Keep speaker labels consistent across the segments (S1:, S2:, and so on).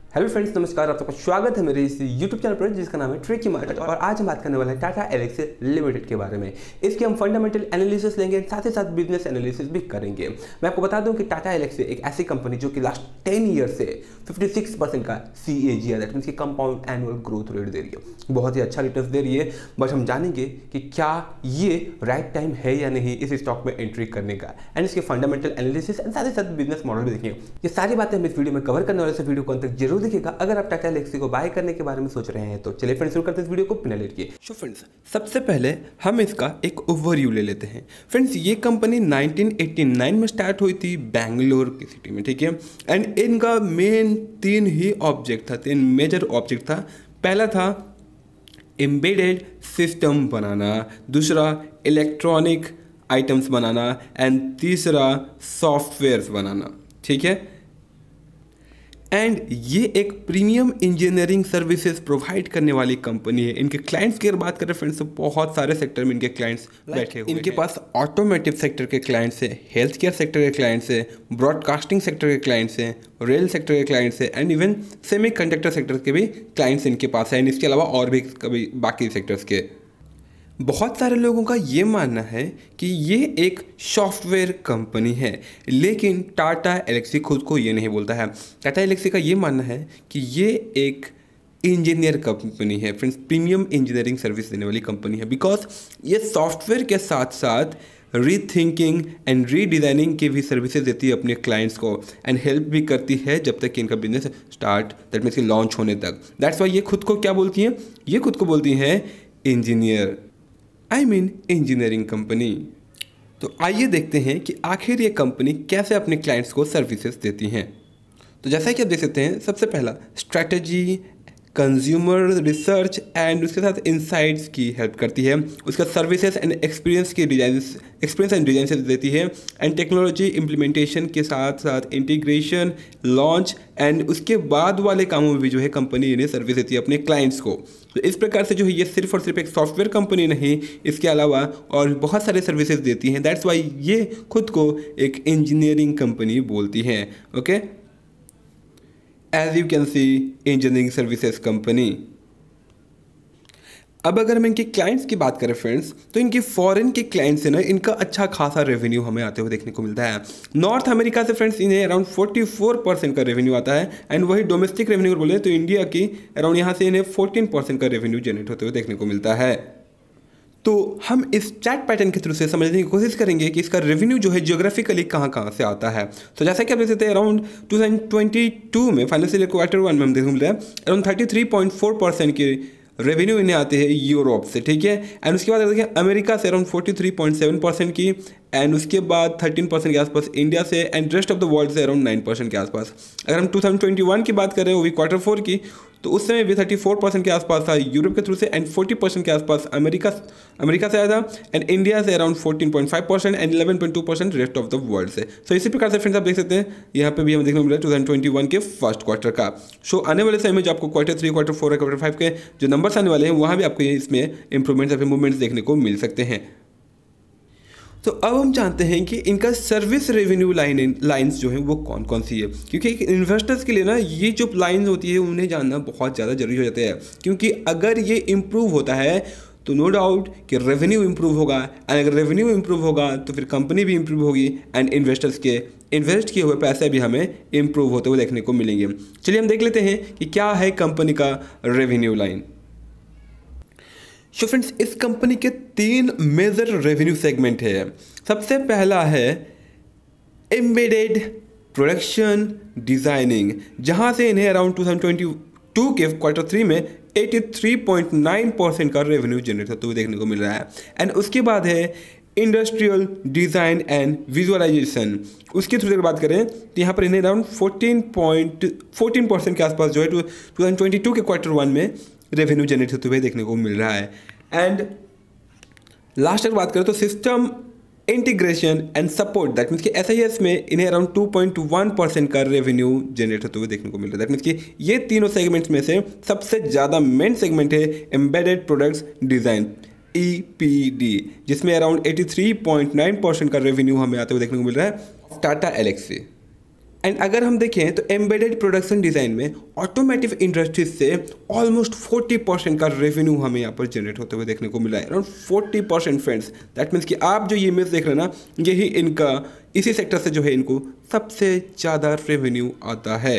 S1: Hello friends, नमस्कार। आप सबका स्वागत है मेरे इस यूट्यूब चैनल पर जिसका नाम है ट्रिकी मार्केट। और आज हम बात करने वाले हैं टाटा एलेक्सी लिमिटेड के बारे में। इसके हम फंडामेंटल एनालिसिस लेंगे, साथ ही साथ बिजनेस एनालिसिस भी करेंगे। मैं आपको बता दूं कि टाटा एलेक्सी एक ऐसी कंपनी जो कि लास्ट 10 ईयर से 56% का CAGR दैट मीन्स की कंपाउंड एनुअल ग्रोथ रेट दे रही है। बहुत ही अच्छा रिटर्न दे रही है। बट हम जानेंगे कि क्या ये राइट टाइम है या नहीं इस स्टॉक में एंट्री करने का, एंड इसके फंडामेंटल एनालिसिस एंड साथ ही साथ बिजनेस मॉडल भी देखेंगे। ये सारी बातें हम इस वीडियो में कवर करने वाले, से वीडियो को अंत तक जरूर देखिएगा। अगर आप टाटा एलेक्सी को बाय करने के बारे में सोच रहे हैं तो चलिए फ्रेंड्स शुरू करते हैं इस वीडियो को बिना लेट किए।
S2: सो फ्रेंड्स, सबसे पहले हम इसका एक ओवरव्यू ले लेते हैं। फ्रेंड्स, ये कंपनी 1989 में स्टार्ट हुई थी बेंगलोर की सिटी में, ठीक है। एंड इनका मेन 3 ही ऑब्जेक्ट था, 3 मेजर ऑब्जेक्ट था। पहला था एम्बेडेड सिस्टम बनाना, दूसरा इलेक्ट्रॉनिक आइटम्स बनाना एंड तीसरा सॉफ्टवेयर्स बनाना, ठीक है। एंड ये एक प्रीमियम इंजीनियरिंग सर्विसेज प्रोवाइड करने वाली कंपनी है। इनके क्लाइंट्स की अगर बात करें फ्रेंड्स, तो बहुत सारे सेक्टर में इनके क्लाइंट्स बैठे हुए हैं। इनके पास ऑटोमेटिव सेक्टर के क्लाइंट्स हैं, हेल्थ केयर सेक्टर के क्लाइंट्स हैं, ब्रॉडकास्टिंग सेक्टर के क्लाइंट्स हैं, रेल सेक्टर के क्लाइंट्स हैं and even semi conductor sector के भी क्लाइंट्स इनके पास हैं। इसके अलावा और भी कभी बाकी सेक्टर्स के। बहुत सारे लोगों का ये मानना है कि ये एक सॉफ्टवेयर कंपनी है, लेकिन टाटा एलेक्सी खुद को ये नहीं बोलता है। टाटा एलेक्सी का ये मानना है कि ये एक इंजीनियर कंपनी है फ्रेंड्स, प्रीमियम इंजीनियरिंग सर्विस देने वाली कंपनी है। बिकॉज ये सॉफ्टवेयर के साथ साथ रीथिंकिंग एंड रीडिज़ाइनिंग की भी सर्विसेज देती है अपने क्लाइंट्स को, एंड हेल्प भी करती है जब तक कि इनका business start that means launch होने तक। दैट्स वाई ये खुद को क्या बोलती हैं? ये खुद को बोलती हैं इंजीनियर, इंजीनियरिंग कंपनी। तो आइए देखते हैं कि आखिर ये कंपनी कैसे अपने क्लाइंट्स को सर्विसेज देती हैं। तो जैसा कि आप देख सकते हैं, सबसे पहला स्ट्रैटेजी, कंज्यूमर रिसर्च एंड उसके साथ इंसाइट्स की हेल्प करती है। उसका services and experience and design देती है, एंड टेक्नोलॉजी इम्प्लीमेंटेशन के साथ साथ इंटीग्रेशन, लॉन्च एंड उसके बाद वाले कामों में भी जो है कंपनी इन्हें सर्विस देती है अपने क्लाइंट्स को। तो इस प्रकार से जो है ये सिर्फ और सिर्फ एक सॉफ्टवेयर कंपनी नहीं, इसके अलावा और बहुत सारे सर्विसेज देती हैं। दैट्स वाई ये खुद को एक इंजीनियरिंग कंपनी बोलती हैं। Okay, as you can see, engineering services company. अब अगर हम इनके क्लाइंट्स की बात करें फ्रेंड्स, तो इनके फॉरेन के क्लाइंट्स से ना इनका अच्छा खासा रेवेन्यू हमें आते हुए देखने को मिलता है। नॉर्थ अमेरिका से फ्रेंड्स इन्हें अराउंड 44% का रेवेन्यू आता है, एंड वही डोमेस्टिक रेवेन्यू बोले तो इंडिया की अराउंड यहाँ से इन्हें 14% का रेवेन्यू जनरेट होते हुए देखने को मिलता है। तो हम इस चार्ट पैटर्न के थ्रू से समझने की कोशिश करेंगे कि इसका रेवेन्यू जो है जियोग्राफिकली कहाँ कहाँ से आता है। तो जैसा कि आप देख सकते हैं, अराउंड 2022 में फाइनेंशियल ईयर क्वार्टर 1 में हम देखने को मिलता है अराउंड 33.4% के रेवेन्यू इन्हें आते हैं यूरोप से, ठीक है। एंड उसके बाद देखिए अमेरिका से अराउंड 43.7% की, एंड उसके बाद 13% के आसपास इंडिया से, and rest of the world से अराउंड 9% के आसपास। अगर हम 2021 की बात करें वो भी क्वार्टर 4 की, तो उस समय भी 34% के आसपास था यूरोप के थ्रू से, एंड 40% के आसपास अमेरिका से आया था, एंड इंडिया से around 14.5% and 11.2% rest of the world से। सो इसी प्रकार से फ्रेंड्स आप देख सकते हैं यहाँ पे भी हमें देखने को मिला 2021 के फर्स्ट क्वार्टर का। सो आने वाले समय में जो आपको क्वार्टर 3, क्वार्टर 4 और क्वार्टर 5 के जो नंबर्स आने वाले हैं, वहाँ भी आपको इसमें इंप्रूवमेंट्स या फिर मूवमेंट्स देखने को मिल सकते हैं। तो अब हम जानते हैं कि इनका सर्विस रेवेन्यू लाइंस जो है वो कौन कौन सी है, क्योंकि इन्वेस्टर्स के लिए ना ये जो लाइंस होती है उन्हें जानना बहुत ज़्यादा जरूरी हो जाता है। क्योंकि अगर ये इम्प्रूव होता है तो नो डाउट कि रेवेन्यू इम्प्रूव होगा, एंड अगर रेवेन्यू इम्प्रूव होगा तो फिर कंपनी भी इम्प्रूव होगी, एंड इन्वेस्टर्स के इन्वेस्ट किए हुए पैसे भी हमें इम्प्रूव होते हुए देखने को मिलेंगे। चलिए हम देख लेते हैं कि क्या है कंपनी का रेवेन्यू लाइन। सो फ्रेंड्स, इस कंपनी के 3 मेजर रेवेन्यू सेगमेंट है। सबसे पहला है एम्बेडेड प्रोडक्शन डिजाइनिंग, जहां से इन्हें अराउंड 2022 के क्वार्टर 3 में 83.9% का रेवेन्यू जनरेट होते हुए देखने को मिल रहा है। एंड उसके बाद है इंडस्ट्रियल डिज़ाइन एंड विजुअलाइजेशन। उसके थ्रू अगर बात करें तो यहाँ पर इन्हें अराउंड 14% के आसपास जो है 2022 के क्वार्टर 1 में रेवेन्यू जनरेट होते हुए देखने को मिल रहा है। एंड लास्ट अगर बात करें तो system integration and support that means कि SIS में इन्हें अराउंड 2.1% का रेवेन्यू जनरेट होते हुए देखने को मिल रहा है। दैट मीन्स कि ये तीनों सेगमेंट्स में से सबसे ज़्यादा मेन सेगमेंट है एम्बेडेड प्रोडक्ट्स डिज़ाइन, EPD, जिसमें अराउंड 83.9% का रेवेन्यू हमें आते हुए देखने को मिल रहा है टाटा एलेक्सी। एंड अगर हम देखें तो एम्बेडेड प्रोडक्शन डिज़ाइन में ऑटोमेटिव इंडस्ट्रीज से ऑलमोस्ट 40% का रेवेन्यू हमें यहाँ पर जनरेट होते हुए देखने को मिला है, अराउंड 40% फ्रेंड्स। दैट मीन्स कि आप जो ये इमेज देख रहे हैं ना, यही इनका इसी सेक्टर से जो है इनको सबसे ज़्यादा रेवेन्यू आता है।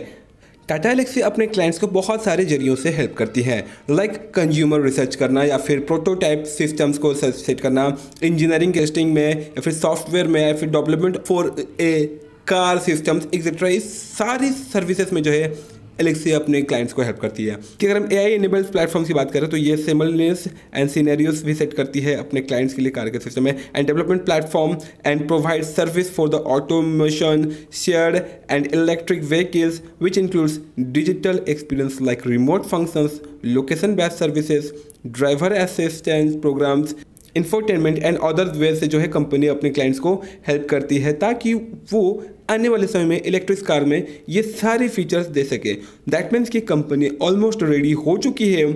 S2: टाटा एलेक्सी अपने क्लाइंट्स को बहुत सारे जरियों से हेल्प करती है, लाइक कंज्यूमर रिसर्च करना या फिर प्रोटोटाइप सिस्टम्स को सेट करना, इंजीनियरिंग टेस्टिंग में या फिर सॉफ्टवेयर में या फिर development for a car systems etcetera. इस सारी सर्विसेज में जो है एलेक्सी अपने क्लाइंट्स को हेल्प करती है। कि अगर हम AI इनेबल्ड प्लेटफॉर्म्स की बात करें तो ये सिमुलेनियस एंड सिनेरियोस भी सेट करती है अपने क्लाइंट्स के लिए कार के सिस्टम में, and development platform and provide service for the automation shared and electric vehicles which includes digital experience like remote functions, location based services, driver assistance programs, infotainment and other way से जो है company अपने clients को help करती है ताकि वो आने वाले समय में इलेक्ट्रिक कार में ये सारे फीचर्स दे सके। दैट मीन्स कि कंपनी ऑलमोस्ट रेडी हो चुकी है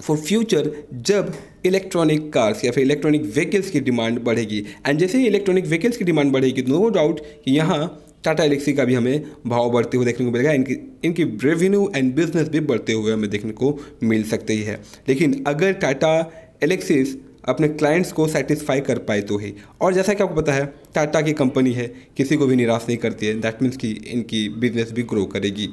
S2: फॉर फ्यूचर जब इलेक्ट्रॉनिक कार्स या फिर इलेक्ट्रॉनिक व्हीकल्स की डिमांड बढ़ेगी। एंड जैसे ही इलेक्ट्रॉनिक व्हीकल्स की डिमांड बढ़ेगी, नो डाउट कि यहाँ टाटा एलेक्सी का भी हमें भाव बढ़ते हुए देखने को मिलेगा, इनकी रेवेन्यू एंड बिजनेस भी बढ़ते हुए हमें देखने को मिल सकती है। लेकिन अगर टाटा एलेक्सी अपने क्लाइंट्स को सेटिस्फाई कर पाए तो ही, और जैसा कि आपको पता है टाटा की कंपनी है, किसी को भी निराश नहीं करती है। दैट मीन्स कि इनकी बिजनेस भी ग्रो करेगी।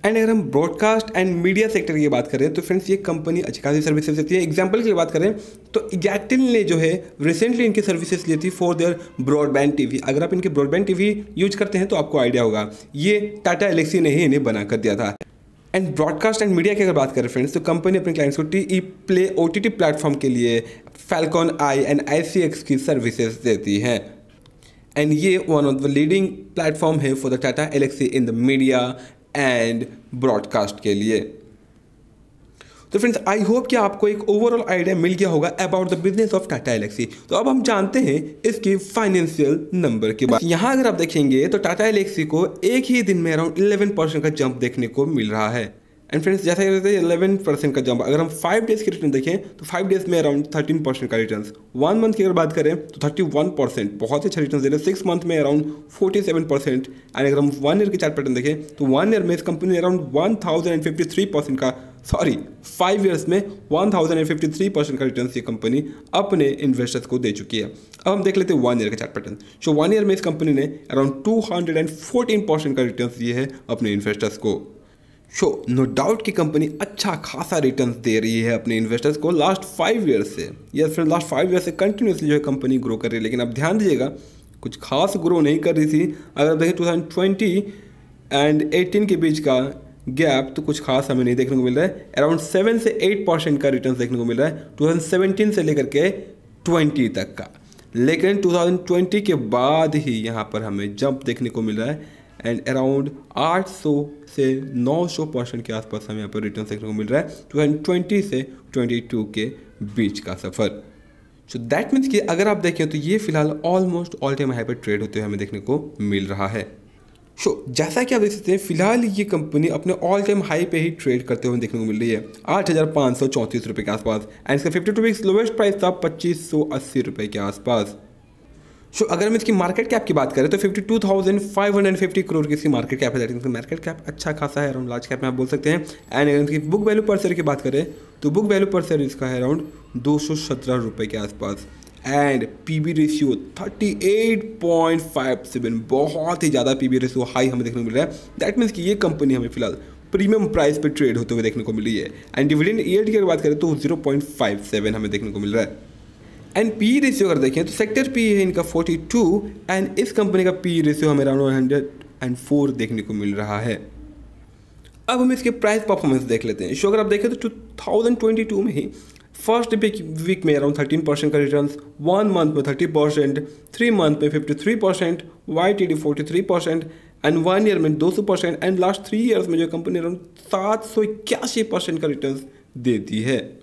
S2: एंड अगर हम ब्रॉडकास्ट एंड मीडिया सेक्टर की बात करें तो फ्रेंड्स ये कंपनी अच्छी खासी सर्विसेज देती है। एग्जांपल की बात करें तो एयरटेल ने जो है रिसेंटली इनकी सर्विसेज ली थी फॉर देयर ब्रॉडबैंड टीवी। अगर आप इनके ब्रॉडबैंड टीवी यूज करते हैं तो आपको आइडिया होगा, ये टाटा एलेक्सी ने ही इन्हें बना कर दिया था। एंड ब्रॉडकास्ट एंड मीडिया की अगर बात करें फ्रेंड्स तो कंपनी अपने क्लाइंट्स को TE Play OTT प्लेटफॉर्म के लिए फैल्कॉन आई एंड ICX की सर्विसेज देती है। एंड ये one of the leading platform है for the Tata Elxsi in the media and broadcast के लिए। तो फ्रेंड्स आई होप कि आपको एक ओवरऑल आइडिया मिल गया होगा about the business of Tata Elxsi. तो अब हम जानते हैं इसकी फाइनेंशियल नंबर के बाद। यहाँ अगर आप देखेंगे तो टाटा एलेक्सी को एक ही दिन में अराउंड 11% का जंप देखने को मिल रहा है। एंड फ्रेंड्स जैसा कहते हैं 11% का जंप, अगर हम 5 डेज़ की रिटर्न देखें तो 5 डेज़ में अराउंड 13% का रिटर्न। 1 मंथ की अगर बात करें तो 31%, बहुत ही अच्छा रिटर्न दे रहे हैं। 6 मंथ में अराउंड 47%। एंड अगर हम 1 ईयर की चार्ट पैटर्न देखें तो 1 ईयर में इस कंपनी ने अराउंड 1053% का 5 ईयर्स में 1053% का रिटर्न ये कंपनी अपने इन्वेस्टर्स को दे चुकी है। अब हम देख लेते हैं 1 ईयर का चार्ट पैटर्न। सो 1 ईयर में इस कंपनी ने अराउंड 214% का रिटर्न दिए है अपने इन्वेस्टर्स को। सो नो डाउट कि कंपनी अच्छा खासा रिटर्न दे रही है अपने इन्वेस्टर्स को लास्ट 5 ईयर्स से। या फिर लास्ट 5 ईयर से कंटिन्यूसली जो है कंपनी ग्रो कर रही है। लेकिन अब ध्यान दीजिएगा कुछ खास ग्रो नहीं कर रही थी। अगर आप देखें 2020 एंड 18 के बीच का गैप तो कुछ खास हमें नहीं देखने को मिल रहा है। अराउंड 7 से 8% का रिटर्न देखने को मिल रहा है 2017 से लेकर के 20 तक का। लेकिन 2020 के बाद ही यहाँ पर हमें जंप देखने को मिल रहा है एंड अराउंड 800 से 900% के आसपास हमें यहाँ पर रिटर्न देखने को मिल रहा है 2020 से 22 के बीच का सफ़र। सो दैट मीन्स कि अगर आप देखें तो ये फिलहाल ऑलमोस्ट ऑल टाइम हाई पर ट्रेड होते हुए हमें देखने को मिल रहा है। जैसा कि आप देख सकते हैं फिलहाल ये कंपनी अपने ऑल टाइम हाई पे ही ट्रेड करते हुए देखने को मिल रही है 8,534 रुपये के आसपास। एंड इसका 52 वीक्स लोवेस्ट प्राइस था 2,580 रुपये के आसपास। अगर हम इसकी मार्केट कैप की बात करें तो 52,550 करोड़ की इसकी मार्केट कैप है। इसका मार्केट कैप अच्छा खासा है, अराउंड लार्ज कैप में आप बोल सकते हैं। एंड अगर इसकी बुक वैल्यू पर शेयर की बात करें तो बुक वैल्यू पर शेयर इसका है अराउंड 217 रुपये के आसपास। एंड PB रेशियो 38.57, बहुत ही ज़्यादा PB रेशियो हाई हमें देखने को मिल रहा है। दैट मीन्स कि ये कंपनी हमें फिलहाल प्रीमियम प्राइस पे ट्रेड होते हुए देखने को मिल रही है। एंड डिविडेंड यील्ड की अगर बात करें तो 0.57 हमें देखने को मिल रहा है। एंड PE रेशियो अगर देखें तो सेक्टर PE है इनका 42 एंड इस कंपनी का PE रेशियो हमें अराउंड 104 देखने को मिल रहा है। अब हम इसके प्राइस परफॉर्मेंस देख लेते हैं। अगर आप देखें तो 2022 में ही फर्स्ट वीक में अराउंड 13% का रिटर्न, 1 मंथ में 30%, 3 मंथ में 53%, YTD 43% एंड 1 ईयर में 200% एंड लास्ट 3 ईयर्स में जो कंपनी अराउंड 781% का रिटर्न देती है।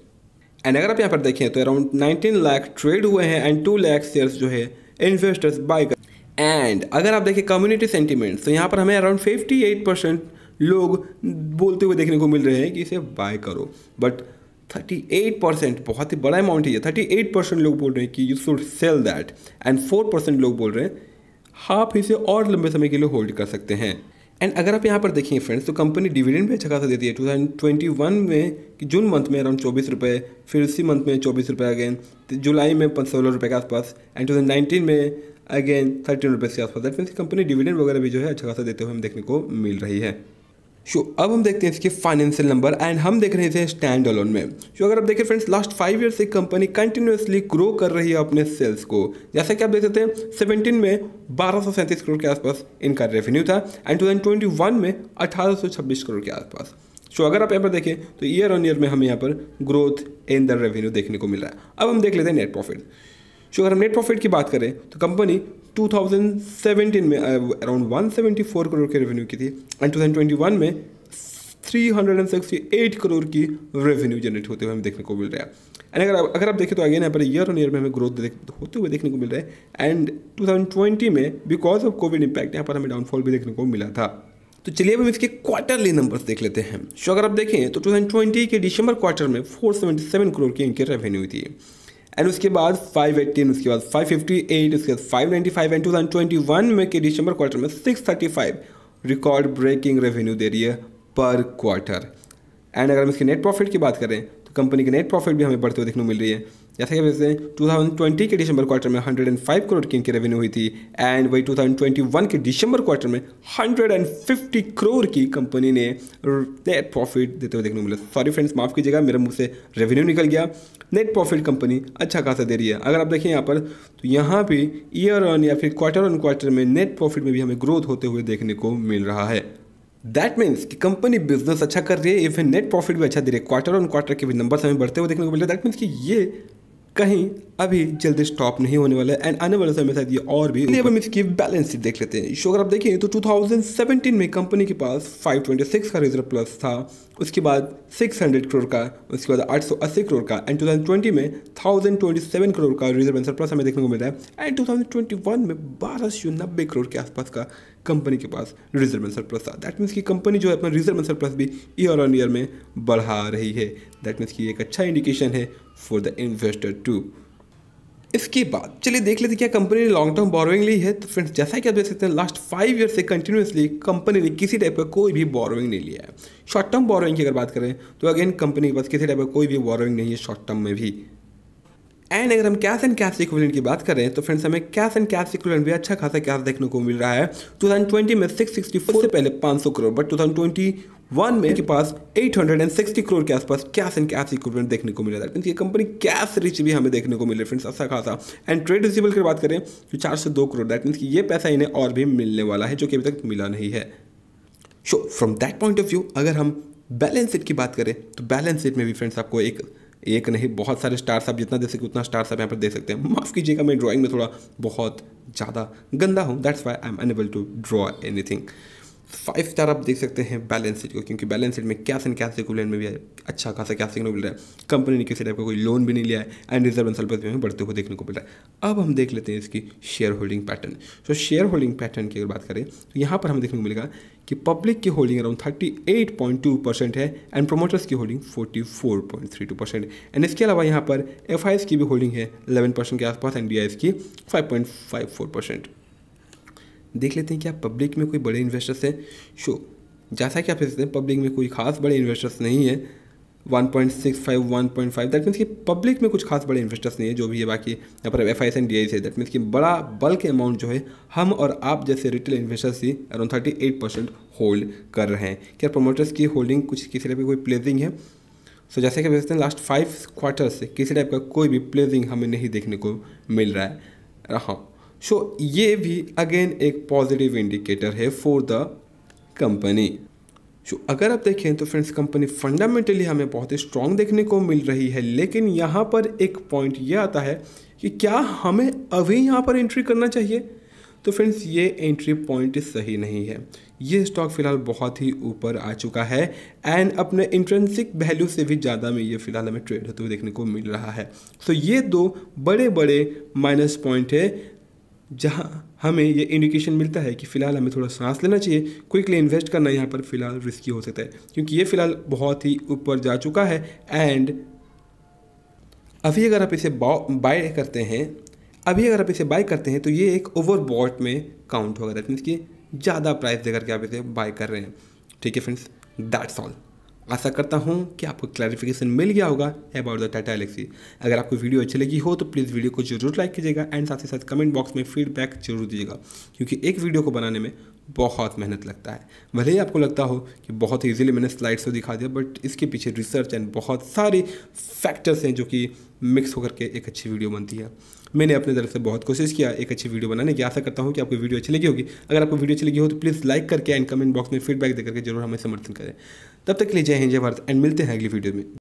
S2: एंड अगर आप यहाँ पर देखें तो अराउंड 19 लाख ट्रेड हुए हैं एंड 2 लाख शेयर्स जो है इन्वेस्टर्स बाय कर। एंड अगर आप देखें कम्युनिटी सेंटीमेंट तो यहाँ पर हमें अराउंड 58% लोग बोलते हुए देखने को मिल रहे हैं कि इसे बाय करो। बट 38% बहुत ही बड़ा अमाउंट ही है। 38% लोग बोल रहे हैं कि you should sell that and 4% लोग बोल रहे हैं आप इसे और लंबे समय के लिए होल्ड कर सकते हैं। एंड अगर आप यहाँ पर देखेंगे फ्रेंड्स तो कंपनी डिविडेंड भी अच्छा खासा देती है। 2021 में कि जून मंथ में अराउंड 24 रुपये, फिर उसी मंथ में 24 रुपये अगेन, जुलाई में 16 रुपये के आसपास, एंड 2019 में अगेन 13 रुपये के आसपास। दैट मीन्स कंपनी डिविडेंड वगैरह भी जो है अच्छा खासा देते हुए हमें देखने को मिल रही है। अब हम देखते हैं इसके फाइनेंशियल नंबर एंड हम देख रहे हैं स्टैंड अलोन में। अगर आप देखें फ्रेंड्स लास्ट 5 ईयर से कंपनी कंटिन्यूसली ग्रो कर रही है अपने सेल्स को। जैसा कि आप देख सकते हैं 17 में 1237 करोड़ के आसपास इनका रेवेन्यू था एंड 2021 में 1826 करोड़ के आसपास। अगर आप यहाँ पर देखें तो ईयर ऑन ईयर में हमें यहाँ पर ग्रोथ इन द रेवेन्यू देखने को मिल रहा है। अब हम देख लेते हैं नेट प्रॉफिट। अगर हम नेट प्रॉफिट की बात करें तो कंपनी 2017 में अराउंड 174 करोड़ की रेवेन्यू की थी एंड 2021 में 368 करोड़ की रेवेन्यू जनरेट होते हुए हमें देखने को मिल रहा है। एंड अगर आप देखें तो अगेन यहाँ पर ईयर ऑन ईयर में हमें ग्रोथ होते हुए देखने को मिल रहा है। एंड 2020 में बिकॉज ऑफ कोविड इम्पैक्ट यहाँ पर हमें डाउनफॉल भी देखने को मिला था। तो चलिए अब हम इसके क्वार्टरली नंबर्स देख लेते हैं। अगर आप देखें तो 2020 के दिसंबर क्वार्टर में 477 करोड़ की इनकी रेवेन्यू थी एंड उसके बाद 518, उसके बाद 558, उसके बाद 595 एंड 2021 में के दिसंबर क्वार्टर में 635 रिकॉर्ड ब्रेकिंग रेवेन्यू दे रही है पर क्वार्टर। एंड अगर हम इसके नेट प्रॉफिट की बात करें तो कंपनी की नेट प्रॉफिट भी हमें बढ़ते हुए देखने को मिल रही है। जैसे कि वैसे 2020 के दिसंबर क्वार्टर में 105 करोड़ की इनकी रेवेन्यू हुई थी एंड वही 2021 के दिसंबर क्वार्टर में 150 करोड़ की कंपनी ने नेट प्रॉफिट देते हुए देखने को मिला। सॉरी फ्रेंड्स, माफ़ कीजिएगा, मेरे मुंह से रेवेन्यू निकल गया। नेट प्रॉफिट कंपनी अच्छा खासा दे रही है। अगर आप देखें यहाँ पर तो यहाँ भी ईयर ऑन या फिर क्वार्टर ऑन क्वार्टर में नेट प्रॉफिट में भी हमें ग्रोथ होते हुए देखने को मिल रहा है। दैट मीन्स कि कंपनी बिजनेस अच्छा कर रही है, इवन नेट प्रॉफिट भी अच्छा दे रही है, क्वार्टर ऑन क्वार्टर के भी नंबर्स हमें बढ़ते हुए देखने को मिल रहा है। दैट मीन्स कि ये कहीं अभी जल्दी स्टॉप नहीं होने वाला है एंड आने वाले समय में शायद ये और भी। अब हम इसकी बैलेंस शीट देख लेते हैं। अगर आप देखें तो 2017 में कंपनी के पास 526 का रिजर्व प्लस था, उसके बाद 600 करोड़ का, उसके बाद 880 करोड़ का एंड 2020 में 1027 करोड़ का रिजर्व एंड सरप्लस हमें देखने को मिल रहा है एंड 2021 में 1290 करोड़ के आसपास का कंपनी के पास रिजर्व एंड सरप्लस था। दैट मीन्स कि कंपनी जो है अपना रिजर्व एंड सरप्लस भी ईयर ऑन ईयर में बढ़ा रही है। दैट मीन्स कि एक अच्छा इंडिकेशन है फॉर द इन्वेस्टर टू। इसके बाद चलिए देख लेते हैं क्या कंपनी ने लॉन्ग टर्म बोरोइंग ली है। तो फ्रेंड्स जैसा कि आप देख सकते हैं लास्ट 5 ईयर से कंटिन्यूसली कंपनी ने किसी टाइप का कोई भी बोरोइंग नहीं लिया है। शॉर्ट टर्म बोरोइंग की अगर बात करें तो अगेन कंपनी के पास किसी टाइप का कोई भी बोरोइंग नहीं है शॉर्ट टर्म में भी। एंड अगर हम कैश एंड कैश इक्विवेलेंट की बात करें तो फ्रेंड्स हमें कैश एंड कैश इक्विवेलेंट भी अच्छा खासा कैश देखने को मिल रहा है। 2020 में 664 से पहले 500 करोड़, बट 2021 में के पास 860 करोड़ के आसपास कैश एंड कैश इक्विवेलेंट देखने को मिल रहा है। ये कंपनी कैश रिच भी हमें देखने को मिल रहा है फ्रेंड्स अच्छा खासा। एंड ट्रेड रिसीवेबल की बात करें तो 402 करोड़, दैट मीन्स कि ये पैसा इन्हें और भी मिलने वाला है जो कि अभी तक मिला नहीं है। So from that point of view अगर हम बैलेंस शीट की बात करें तो बैलेंस शीट में भी फ्रेंड्स आपको एक नहीं बहुत सारे स्टार्स आप जितना दे सके उतना स्टार्स आप यहाँ पर दे सकते हैं। माफ़ कीजिएगा मैं ड्राइंग में थोड़ा बहुत ज़्यादा गंदा हूँ, that's why I am unable to draw anything. 5 star आप देख सकते हैं बैलेंस शीट को, क्योंकि बैलेंस शीट में कैश एंड कैश इक्विवेलेंट में भी अच्छा खासा कैश देखने को मिल रहा है। कंपनी ने किसी टाइप का कोई लोन भी नहीं लिया है एंड रिजर्व एंड सरप्लस भी हमें बढ़ते हुए देखने को मिल रहा है। अब हम देख लेते हैं इसकी शेयर होल्डिंग पैटर्न। तो शेयर होल्डिंग पैटर्न की अगर बात करें तो यहाँ पर हमें देखने को मिलेगा कि पब्लिक की होल्डिंग अराउंड 38.2% है एंड प्रोमोटर्स की होल्डिंग 44.32%। एंड इसके अलावा यहाँ पर एफआईएस की भी होल्डिंग है 11% के आसपास एंड डीआईएस की 5.54%। देख लेते हैं कि आप पब्लिक में कोई बड़े इन्वेस्टर्स हैं। जैसा कि आप देख सकते हैं पब्लिक में कोई खास बड़े इन्वेस्टर्स नहीं है, 1.65 1.5, दैट मीन्स कि पब्लिक में कुछ खास बड़े इन्वेस्टर्स नहीं है जो भी है। बाकी यहाँ पर एफआईएस एंड डीआईएस है, दैट मीन्स कि बड़ा बल्क अमाउंट जो है हम और आप जैसे रिटेल इन्वेस्टर्स ही अराउंड 38% होल्ड कर रहे हैं। क्या प्रोमोटर्स की होल्डिंग कुछ किसी टाइप की कोई प्लेजिंग है? सो जैसे कि देखते हैं लास्ट 5 क्वार्टर से किसी टाइप का कोई भी प्लेजिंग हमें नहीं देखने को मिल रहा है। हाँ, सो ये भी अगेन एक पॉजिटिव इंडिकेटर है फॉर द कंपनी। अगर आप देखें तो फ्रेंड्स कंपनी फंडामेंटली हमें बहुत ही स्ट्रॉन्ग देखने को मिल रही है, लेकिन यहाँ पर एक पॉइंट ये आता है कि क्या हमें अभी यहाँ पर एंट्री करना चाहिए? तो फ्रेंड्स ये एंट्री पॉइंट सही नहीं है। ये स्टॉक फिलहाल बहुत ही ऊपर आ चुका है एंड अपने इंट्रिंसिक वैल्यू से भी ज़्यादा में ये फिलहाल हमें ट्रेड होते हुए देखने को मिल रहा है। सो ये 2 बड़े बड़े माइनस पॉइंट है जहां हमें ये इंडिकेशन मिलता है कि फ़िलहाल हमें थोड़ा सांस लेना चाहिए। क्विकली इन्वेस्ट करना यहाँ पर फ़िलहाल रिस्की हो सकता है, क्योंकि ये फ़िलहाल बहुत ही ऊपर जा चुका है एंड अभी अगर आप इसे बाय करते हैं तो ये एक ओवरबॉट में काउंट होगा। दैट मीन्स कि ज़्यादा प्राइस देकर के आप इसे बाय कर रहे हैं। ठीक है फ्रेंड्स, दैट्स ऑल। आशा करता हूँ कि आपको क्लैरिफिकेशन मिल गया होगा अबाउट द टाटा एलेक्सी। अगर आपको वीडियो अच्छी लगी हो तो प्लीज़ वीडियो को जरूर लाइक कीजिएगा एंड साथ ही साथ कमेंट बॉक्स में फीडबैक जरूर दीजिएगा, क्योंकि एक वीडियो को बनाने में बहुत मेहनत लगता है। भले ही आपको लगता हो कि बहुत ईजिली मैंने स्लाइड्स तो दिखा दिया, बट इसके पीछे रिसर्च एंड बहुत सारे फैक्टर्स हैं जो कि मिक्स होकर के एक अच्छी वीडियो बनती है। मैंने अपने तरफ से बहुत कोशिश किया एक अच्छी वीडियो बनाने की। आशा करता हूँ कि आपको वीडियो अच्छी लगी होगी। अगर आपको वीडियो अच्छी लगी हो तो प्लीज़ लाइक करके एंड कमेंट बॉक्स में फीडबैक देकर के जरूर हमें समर्थन करें। तब तक के लिए जय हिंद, जय भारत एंड मिलते हैं अगली वीडियो में।